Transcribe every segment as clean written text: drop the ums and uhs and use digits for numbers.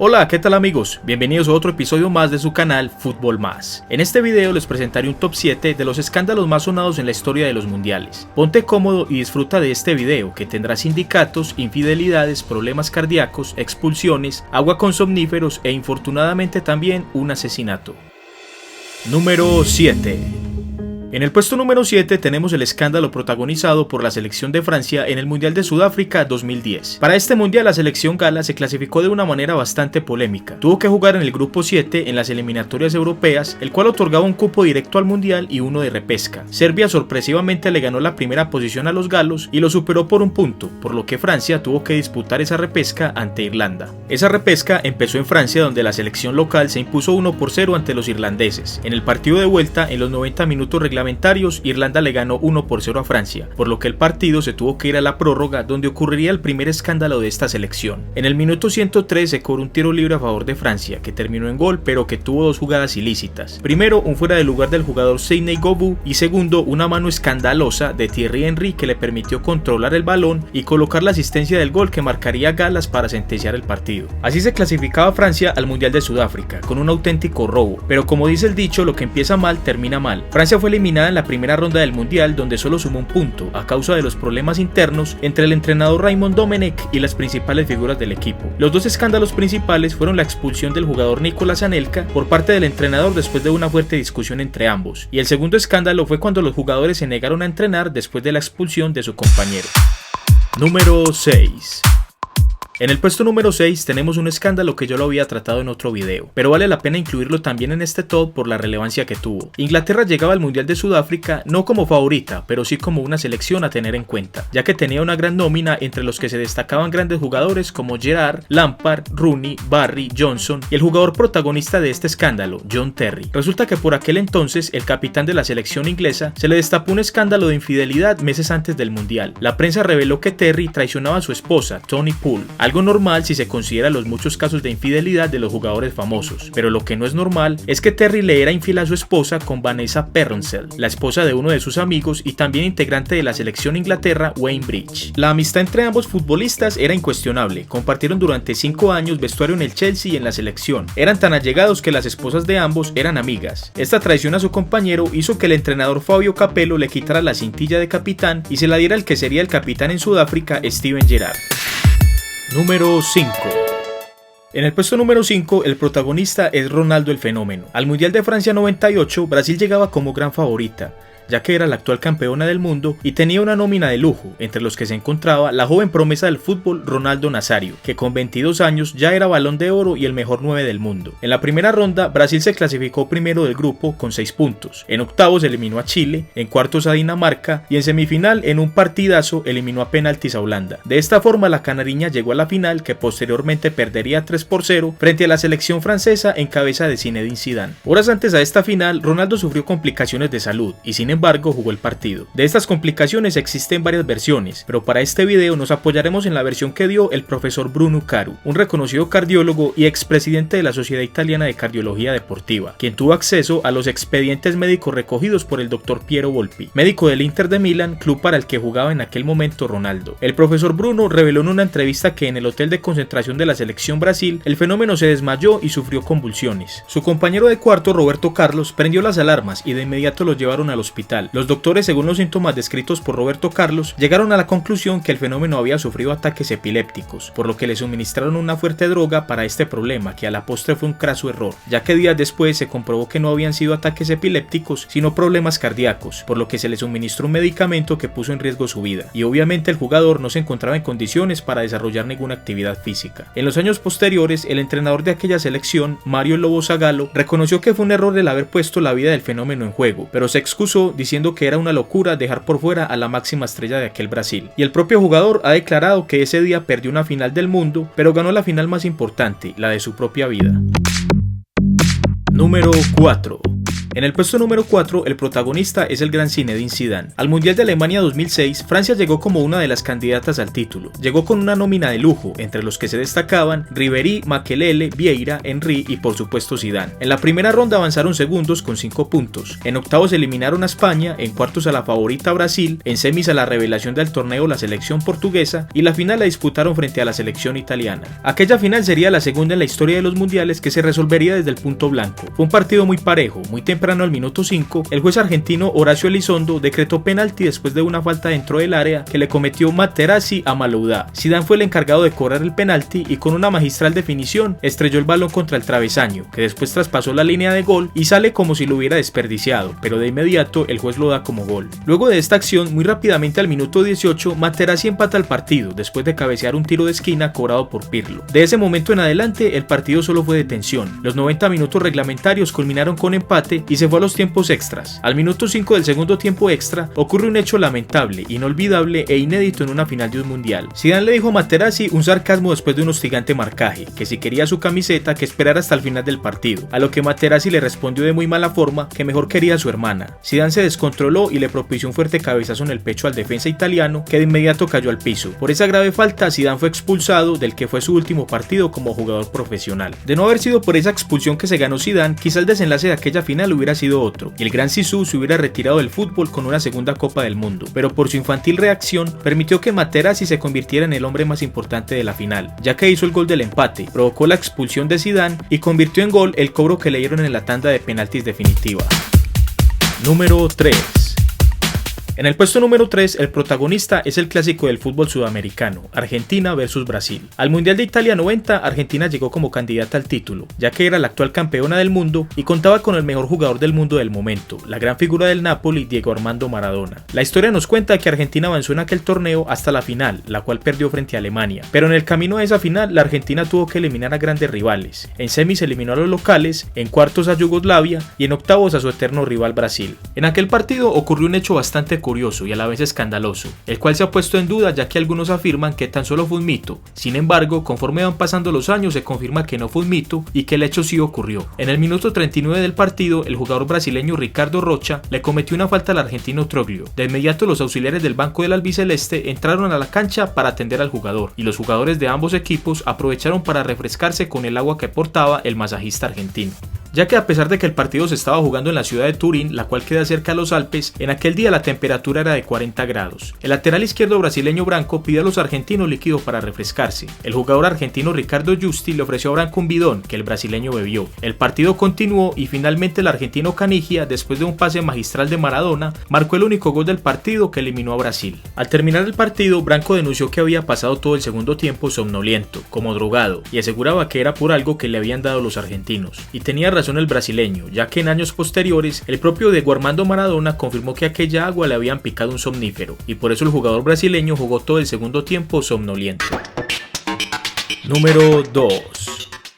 Hola, ¿qué tal amigos? Bienvenidos a otro episodio más de su canal Fútbol Más. En este video les presentaré un top 7 de los escándalos más sonados en la historia de los mundiales. Ponte cómodo y disfruta de este video que tendrá sindicatos, infidelidades, problemas cardíacos, expulsiones, agua con somníferos e infortunadamente también un asesinato. Número 7. En el puesto número 7 tenemos el escándalo protagonizado por la selección de Francia en el Mundial de Sudáfrica 2010. Para este mundial la selección gala se clasificó de una manera bastante polémica. Tuvo que jugar en el grupo 7 en las eliminatorias europeas, el cual otorgaba un cupo directo al mundial y uno de repesca. Serbia sorpresivamente le ganó la primera posición a los galos y lo superó por un punto, por lo que Francia tuvo que disputar esa repesca ante Irlanda. Esa repesca empezó en Francia, donde la selección local se impuso 1-0 ante los irlandeses. En el partido de vuelta, en los 90 minutos reglamentarios, Irlanda le ganó 1-0 a Francia, por lo que el partido se tuvo que ir a la prórroga, donde ocurriría el primer escándalo de esta selección. En el minuto 103 se cobró un tiro libre a favor de Francia, que terminó en gol, pero que tuvo dos jugadas ilícitas. Primero, un fuera de lugar del jugador Sidney Govou, y segundo, una mano escandalosa de Thierry Henry que le permitió controlar el balón y colocar la asistencia del gol que marcaría Galas para sentenciar el partido. Así se clasificaba Francia al Mundial de Sudáfrica, con un auténtico robo, pero como dice el dicho, lo que empieza mal termina mal. Francia fue eliminada en la primera ronda del mundial, donde solo sumó un punto a causa de los problemas internos entre el entrenador Raymond Domenech y las principales figuras del equipo. Los dos escándalos principales fueron la expulsión del jugador Nicolas Anelka por parte del entrenador después de una fuerte discusión entre ambos, y el segundo escándalo fue cuando los jugadores se negaron a entrenar después de la expulsión de su compañero. Número 6. En el puesto número 6 tenemos un escándalo que yo lo había tratado en otro video, pero vale la pena incluirlo también en este top por la relevancia que tuvo. Inglaterra llegaba al Mundial de Sudáfrica no como favorita, pero sí como una selección a tener en cuenta, ya que tenía una gran nómina entre los que se destacaban grandes jugadores como Gerrard, Lampard, Rooney, Barry, Johnson y el jugador protagonista de este escándalo, John Terry. Resulta que por aquel entonces el capitán de la selección inglesa se le destapó un escándalo de infidelidad meses antes del Mundial. La prensa reveló que Terry traicionaba a su esposa, Toni Poole, algo normal si se considera los muchos casos de infidelidad de los jugadores famosos, pero lo que no es normal es que Terry le era infiel a su esposa con Vanessa Perronsell, la esposa de uno de sus amigos y también integrante de la selección Inglaterra, Wayne Bridge. La amistad entre ambos futbolistas era incuestionable, compartieron durante 5 años vestuario en el Chelsea y en la selección, eran tan allegados que las esposas de ambos eran amigas. Esta traición a su compañero hizo que el entrenador Fabio Capello le quitara la cintilla de capitán y se la diera al que sería el capitán en Sudáfrica, Steven Gerrard. Número 5. En el puesto número 5, el protagonista es Ronaldo el Fenómeno. Al Mundial de Francia 98, Brasil llegaba como gran favorita, ya que era la actual campeona del mundo y tenía una nómina de lujo, entre los que se encontraba la joven promesa del fútbol Ronaldo Nazario, que con 22 años ya era Balón de Oro y el mejor 9 del mundo. En la primera ronda, Brasil se clasificó primero del grupo con 6 puntos, en octavos eliminó a Chile, en cuartos a Dinamarca y en semifinal, en un partidazo, eliminó a penaltis a Holanda. De esta forma, la canariña llegó a la final, que posteriormente perdería 3-0 frente a la selección francesa en cabeza de Zinedine Zidane. Horas antes a esta final, Ronaldo sufrió complicaciones de salud y sin embargo jugó el partido. De estas complicaciones existen varias versiones, pero para este video nos apoyaremos en la versión que dio el profesor Bruno Caru, un reconocido cardiólogo y expresidente de la Sociedad Italiana de Cardiología Deportiva, quien tuvo acceso a los expedientes médicos recogidos por el doctor Piero Volpi, médico del Inter de Milán, club para el que jugaba en aquel momento Ronaldo. El profesor Bruno reveló en una entrevista que en el hotel de concentración de la selección Brasil, el fenómeno se desmayó y sufrió convulsiones. Su compañero de cuarto, Roberto Carlos, prendió las alarmas y de inmediato lo llevaron al hospital. Los doctores, según los síntomas descritos por Roberto Carlos, llegaron a la conclusión que el fenómeno había sufrido ataques epilépticos, por lo que le suministraron una fuerte droga para este problema, que a la postre fue un craso error, ya que días después se comprobó que no habían sido ataques epilépticos, sino problemas cardíacos, por lo que se le suministró un medicamento que puso en riesgo su vida, y obviamente el jugador no se encontraba en condiciones para desarrollar ninguna actividad física. En los años posteriores, el entrenador de aquella selección, Mario Lobo Zagallo, reconoció que fue un error el haber puesto la vida del fenómeno en juego, pero se excusó diciendo que era una locura dejar por fuera a la máxima estrella de aquel Brasil. Y el propio jugador ha declarado que ese día perdió una final del mundo, pero ganó la final más importante, la de su propia vida. Número 4. En el puesto número 4, el protagonista es el gran Zinedine Zidane. Al Mundial de Alemania 2006, Francia llegó como una de las candidatas al título. Llegó con una nómina de lujo, entre los que se destacaban Ribéry, Makelele, Vieira, Henry y por supuesto Zidane. En la primera ronda avanzaron segundos con 5 puntos. En octavos eliminaron a España, en cuartos a la favorita Brasil, en semis a la revelación del torneo la selección portuguesa y la final la disputaron frente a la selección italiana. Aquella final sería la segunda en la historia de los mundiales que se resolvería desde el punto blanco. Fue un partido muy parejo, muy temprano al minuto 5, el juez argentino Horacio Elizondo decretó penalti después de una falta dentro del área que le cometió Materazzi a Malouda. Zidane fue el encargado de cobrar el penalti y con una magistral definición estrelló el balón contra el travesaño, que después traspasó la línea de gol y sale como si lo hubiera desperdiciado, pero de inmediato el juez lo da como gol. Luego de esta acción, muy rápidamente al minuto 18, Materazzi empata el partido después de cabecear un tiro de esquina cobrado por Pirlo. De ese momento en adelante, el partido solo fue de tensión. Los 90 minutos reglamentarios culminaron con empate y se fue a los tiempos extras. Al minuto 5 del segundo tiempo extra, ocurre un hecho lamentable, inolvidable e inédito en una final de un mundial. Zidane le dijo a Materazzi un sarcasmo después de un hostigante marcaje, que si quería su camiseta que esperara hasta el final del partido, a lo que Materazzi le respondió de muy mala forma que mejor quería a su hermana. Zidane se descontroló y le propició un fuerte cabezazo en el pecho al defensa italiano, que de inmediato cayó al piso. Por esa grave falta, Zidane fue expulsado del que fue su último partido como jugador profesional. De no haber sido por esa expulsión que se ganó Zidane, quizá el desenlace de aquella final hubiera sido otro, y el gran Zizou se hubiera retirado del fútbol con una segunda Copa del Mundo, pero por su infantil reacción permitió que Materazzi se convirtiera en el hombre más importante de la final, ya que hizo el gol del empate, provocó la expulsión de Zidane y convirtió en gol el cobro que le dieron en la tanda de penaltis definitiva. Número 3. En el puesto número 3, el protagonista es el clásico del fútbol sudamericano, Argentina versus Brasil. Al Mundial de Italia 90, Argentina llegó como candidata al título, ya que era la actual campeona del mundo y contaba con el mejor jugador del mundo del momento, la gran figura del Napoli, Diego Armando Maradona. La historia nos cuenta que Argentina avanzó en aquel torneo hasta la final, la cual perdió frente a Alemania, pero en el camino a esa final, la Argentina tuvo que eliminar a grandes rivales. En semis eliminó a los locales, en cuartos a Yugoslavia y en octavos a su eterno rival Brasil. En aquel partido ocurrió un hecho bastante curioso y a la vez escandaloso, el cual se ha puesto en duda ya que algunos afirman que tan solo fue un mito. Sin embargo, conforme van pasando los años se confirma que no fue un mito y que el hecho sí ocurrió. En el minuto 39 del partido, el jugador brasileño Ricardo Rocha le cometió una falta al argentino Troglio. De inmediato los auxiliares del banco del albiceleste entraron a la cancha para atender al jugador y los jugadores de ambos equipos aprovecharon para refrescarse con el agua que portaba el masajista argentino. Ya que a pesar de que el partido se estaba jugando en la ciudad de Turín, la cual queda cerca a los Alpes, en aquel día la temperatura era de 40 grados. El lateral izquierdo brasileño Branco pidió a los argentinos líquido para refrescarse. El jugador argentino Ricardo Justi le ofreció a Branco un bidón que el brasileño bebió. El partido continuó y finalmente el argentino Canigia, después de un pase magistral de Maradona, marcó el único gol del partido que eliminó a Brasil. Al terminar el partido, Branco denunció que había pasado todo el segundo tiempo somnoliento, como drogado, y aseguraba que era por algo que le habían dado los argentinos. Y tenía razón el brasileño, ya que en años posteriores el propio Diego Armando Maradona confirmó que aquella agua le habían picado un somnífero y por eso el jugador brasileño jugó todo el segundo tiempo somnoliento. Número 2.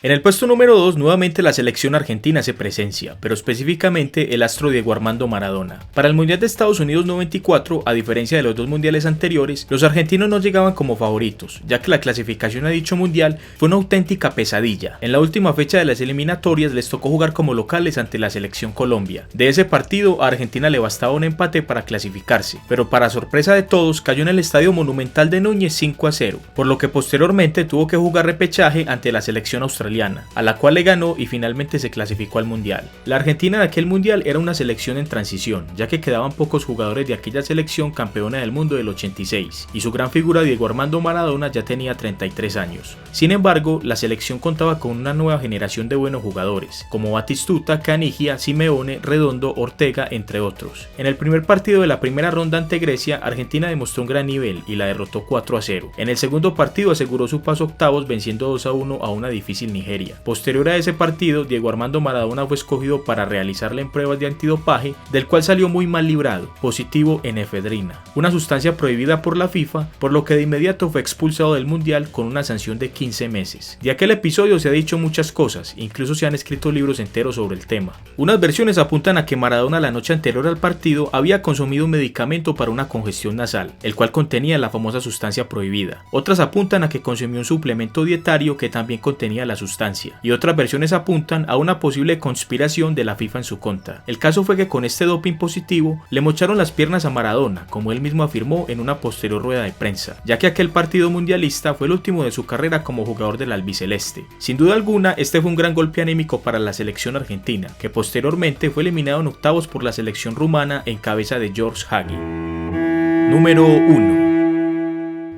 En el puesto número 2 nuevamente la selección argentina hace presencia, pero específicamente el astro Diego Armando Maradona. Para el Mundial de Estados Unidos 94, a diferencia de los dos mundiales anteriores, los argentinos no llegaban como favoritos, ya que la clasificación a dicho mundial fue una auténtica pesadilla. En la última fecha de las eliminatorias les tocó jugar como locales ante la selección Colombia. De ese partido a Argentina le bastaba un empate para clasificarse, pero para sorpresa de todos cayó en el Estadio Monumental de Núñez 5-0, por lo que posteriormente tuvo que jugar repechaje ante la selección australiana, a la cual le ganó y finalmente se clasificó al mundial. La Argentina de aquel mundial era una selección en transición, ya que quedaban pocos jugadores de aquella selección campeona del mundo del 86, y su gran figura Diego Armando Maradona ya tenía 33 años. Sin embargo, la selección contaba con una nueva generación de buenos jugadores, como Batistuta, Canigia, Simeone, Redondo, Ortega, entre otros. En el primer partido de la primera ronda ante Grecia, Argentina demostró un gran nivel y la derrotó 4-0. En el segundo partido aseguró su paso a octavos venciendo 2-1 a una difícil Nigeria. Posterior a ese partido, Diego Armando Maradona fue escogido para realizarle en pruebas de antidopaje, del cual salió muy mal librado, positivo en efedrina, una sustancia prohibida por la FIFA, por lo que de inmediato fue expulsado del mundial con una sanción de 15 meses. De aquel episodio se ha dicho muchas cosas, incluso se han escrito libros enteros sobre el tema. Unas versiones apuntan a que Maradona la noche anterior al partido había consumido un medicamento para una congestión nasal, el cual contenía la famosa sustancia prohibida. Otras apuntan a que consumió un suplemento dietario que también contenía la sustancia sustancia, y otras versiones apuntan a una posible conspiración de la FIFA en su contra. El caso fue que con este doping positivo le mocharon las piernas a Maradona, como él mismo afirmó en una posterior rueda de prensa, ya que aquel partido mundialista fue el último de su carrera como jugador del albiceleste. Sin duda alguna, este fue un gran golpe anímico para la selección argentina, que posteriormente fue eliminado en octavos por la selección rumana en cabeza de George Hagi. Número 1.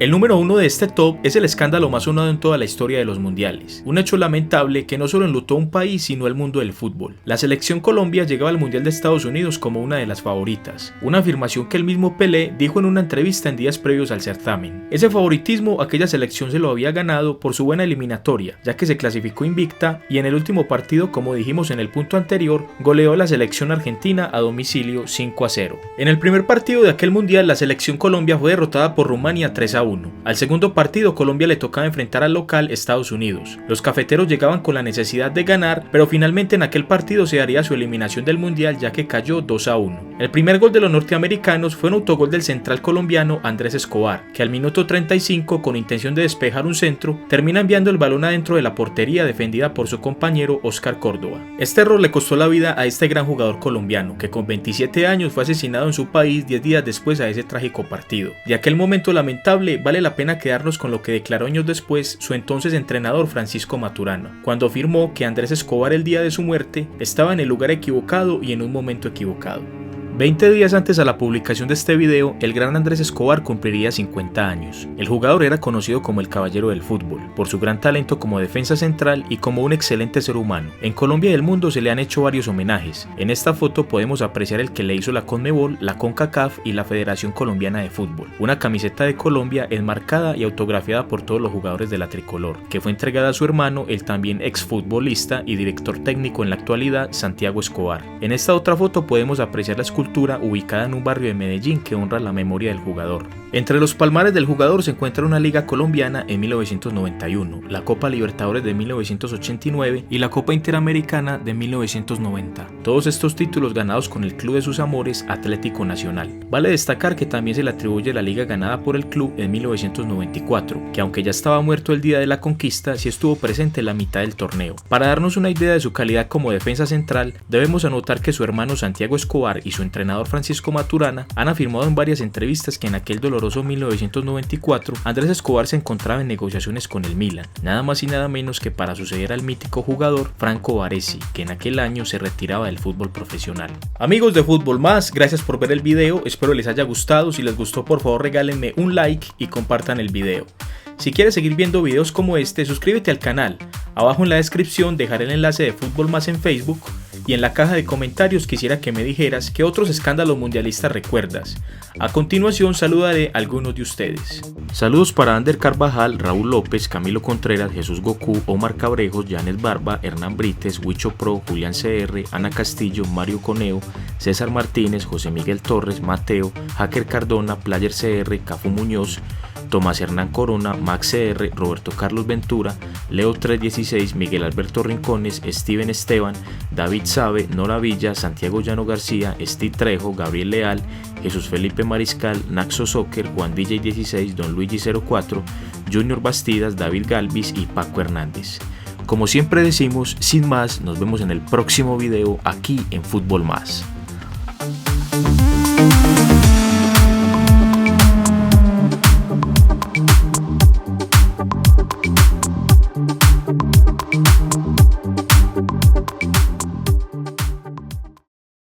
El número 1 de este top es el escándalo más sonado en toda la historia de los mundiales, un hecho lamentable que no solo enlutó a un país sino al mundo del fútbol. La selección Colombia llegaba al Mundial de Estados Unidos como una de las favoritas, una afirmación que el mismo Pelé dijo en una entrevista en días previos al certamen. Ese favoritismo aquella selección se lo había ganado por su buena eliminatoria, ya que se clasificó invicta y en el último partido, como dijimos en el punto anterior, goleó a la selección argentina a domicilio 5-0. En el primer partido de aquel mundial la selección Colombia fue derrotada por Rumania 3-1. Al segundo partido Colombia le tocaba enfrentar al local Estados Unidos. Los cafeteros llegaban con la necesidad de ganar, pero finalmente en aquel partido se daría su eliminación del mundial ya que cayó 2-1. El primer gol de los norteamericanos fue un autogol del central colombiano Andrés Escobar, que al minuto 35 con intención de despejar un centro, termina enviando el balón adentro de la portería defendida por su compañero Oscar Córdoba. Este error le costó la vida a este gran jugador colombiano, que con 27 años fue asesinado en su país 10 días después a ese trágico partido. De aquel momento lamentable vale la pena quedarnos con lo que declaró años después su entonces entrenador Francisco Maturana, cuando afirmó que Andrés Escobar el día de su muerte estaba en el lugar equivocado y en un momento equivocado. 20 días antes a la publicación de este video, el gran Andrés Escobar cumpliría 50 años. El jugador era conocido como el caballero del fútbol, por su gran talento como defensa central y como un excelente ser humano. En Colombia y el mundo se le han hecho varios homenajes. En esta foto podemos apreciar el que le hizo la Conmebol, la CONCACAF y la Federación Colombiana de Fútbol. Una camiseta de Colombia enmarcada y autografiada por todos los jugadores de la tricolor, que fue entregada a su hermano, el también exfutbolista y director técnico en la actualidad, Santiago Escobar. En esta otra foto podemos apreciar la escultura ubicada en un barrio de Medellín que honra la memoria del jugador. Entre los palmares del jugador se encuentra una Liga Colombiana en 1991, la Copa Libertadores de 1989 y la Copa Interamericana de 1990. Todos estos títulos ganados con el club de sus amores, Atlético Nacional. Vale destacar que también se le atribuye la liga ganada por el club en 1994, que aunque ya estaba muerto el día de la conquista, sí estuvo presente en la mitad del torneo. Para darnos una idea de su calidad como defensa central, debemos anotar que su hermano Santiago Escobar y su entrenador Francisco Maturana han afirmado en varias entrevistas que en aquel doloroso 1994 Andrés Escobar se encontraba en negociaciones con el Milan, nada más y nada menos que para suceder al mítico jugador Franco Baresi, que en aquel año se retiraba del fútbol profesional. Amigos de Fútbol Más, gracias por ver el video, espero les haya gustado. Si les gustó, por favor regálenme un like y compartan el video. Si quieres seguir viendo videos como este, suscríbete al canal. Abajo en la descripción dejaré el enlace de Fútbol Más en Facebook y en la caja de comentarios quisiera que me dijeras qué otros escándalos mundialistas recuerdas. A continuación saludaré a algunos de ustedes. Saludos para Ander Carvajal, Raúl López, Camilo Contreras, Jesús Goku, Omar Cabrejos, Janet Barba, Hernán Brites, Huicho Pro, Julián CR, Ana Castillo, Mario Coneo, César Martínez, José Miguel Torres, Mateo, Hacker Cardona, Player CR, Cafu Muñoz, Tomás Hernán Corona, Max CR, Roberto Carlos Ventura, Leo 316, Miguel Alberto Rincones, Steven Esteban, David Sabe, Nora Villa, Santiago Llano García, Steve Trejo, Gabriel Leal, Jesús Felipe Mariscal, Naxo Soccer, Juan DJ 16, Don Luigi 04, Junior Bastidas, David Galvis y Paco Hernández. Como siempre decimos, sin más, nos vemos en el próximo video aquí en Fútbol Más.